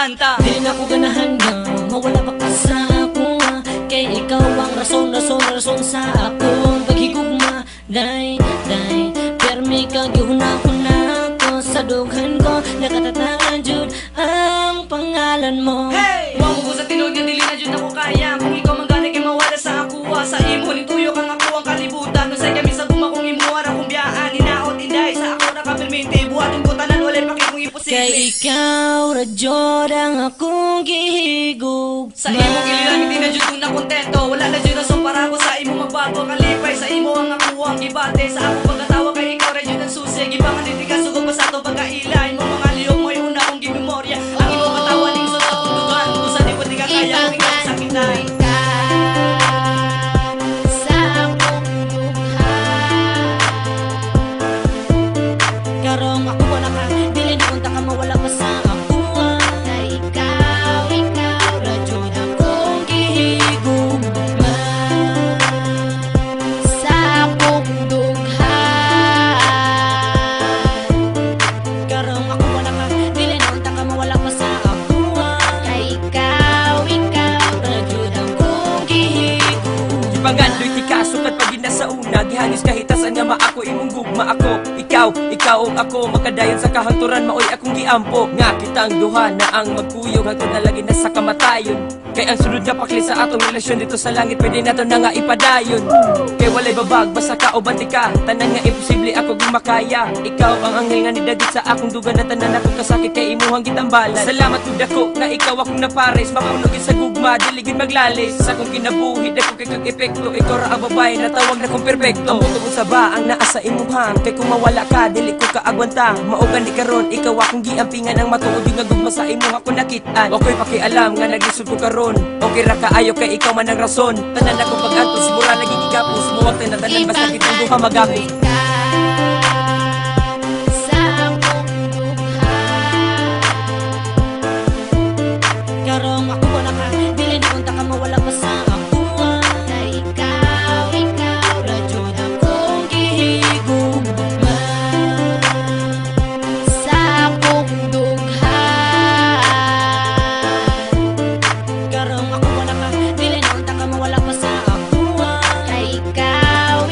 kanta. Dili na ko ganahan nga mawala pa ka sa ako, kay ikaw ang rason sa akong paghigugma. Day, permi ka gihuna-huna ko sa dughan ko, nakatataan jud ang pangalan mo. Hey! Wa mo ko sa tinud nga dili na jud ako kaya, kung ikaw man gani kay mawala sa ako. Sa imo ni tuyo kang ako ang kalibutan, no say kami sa guma kong imuha ra kong biyaan. Hinaot inday sa ako nakapirminti, buhaton ko tanan walay pakikong imposible. Kay ikaw ra jud ang akong gihigugma. Sa imo giliran hindi na jud ko na kontento, wala na jud rason para ko sa imo magbago. Kalipay sa imo ang ako ang gibate, sa ako pagkatawa kay ikaw ra jud ang susi. Gibangan hindi ka sugod pa sa to pagkailay mo, mga liyong mo una akong gimemorya. Ang imo matawa ning sa akong dugan, kung sa di po di ka kaya ang ikaw sa kinay. Karong ako wala ka, dili na unta ka mawala pa sa ako, kay ikaw ra jud akong gihigugma sa akong dughan. Karong ako wala ka, dili na unta ka mawala pa sa ako, kay ikaw ra jud akong gihigugma. Ipangandoy ti kasukat pag sa una, gihangis kahitasan nga maako imong gugma ako. Ikaw og ako, makadayon sa kahangturan, maoy akong giampo. Nga kitang duha na ang magkuyog, hangtod na lagi na sa kamatayon. Kay ang sunod nga pakli sa atong relasyon dito sa langit, pwede nato na nga ipadayon. Kay walay babag, basta ka o banti ka, tanan nga imposible ako gumakaya. Ikaw ang anghel nga nidagit sa akong dugan, na tanan akong kasakit kay imuhang gitambalan. Salamat tud ako nga ikaw akong napares, mapunogin sa gugma, diligid maglalis. Sa akong kinabuhi, dako kay kag epekto, ikaw ra ang babae na tawag na kong perfecto. Ang butong sa ba ang naa sa imuhang, kay kung mawala ka, dili ko kaagwanta. Maugan di karon, ikaw akong giampingan, ang matuod yung nagugma sa imuha ko nakitaan. Okay pakialam nga naglisod ko karon, okay ra kaayo kay ikaw man ang rason. Tanan ako pag-antos, mura lagi gigapos, muwag tayo na tanan basta kitang duha magapos. Karong ako wala ka, dili na unta ka mawala pa sa ako, kay ikaw ra jud akong gihigugma sa akong dughan. Karong ako wala ka, dili na unta ka mawala pa sa ako, kay ikaw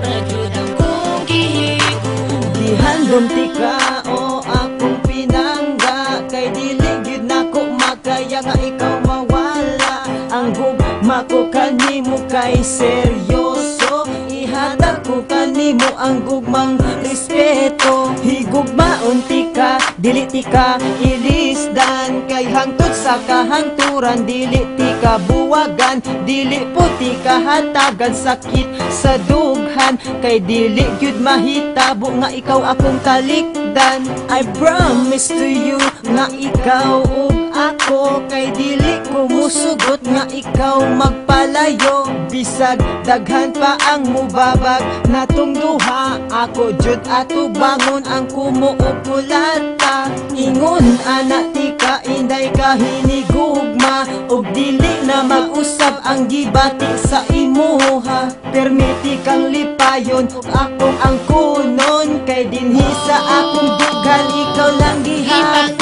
ra jud akong gihigugma. Dihandom ti ka o akong pinangga, kay dili gyud nako makaya nga ikaw mawala. Ang gugma ko kanimo kay seryoso, ihatag ko kanimo ang gugmang respeto. Higugmaon ti ka, dili ti ka ilisdan, kay hangtod sa kahangturan, dili ti ka buwagan, dili po ti kahatagan, sakit sa dughan, kay dili gyud mahitabo nga ikaw akong talikdan. I promise to you nga ikaw ug ako, kay dili ko musugot nga ikaw magpalayo. Bisag daghan pa ang mubabag natong duha, ako jud ato bangon ang kumo ug kulata. Ingon ana ti ka inday ka hinigugma, ug dili na mag-usab ang gibati sa imuha. Permiti kang lipayon ug akong ang kunon, kay dinhi sa akong dughan ikaw lang gihapon.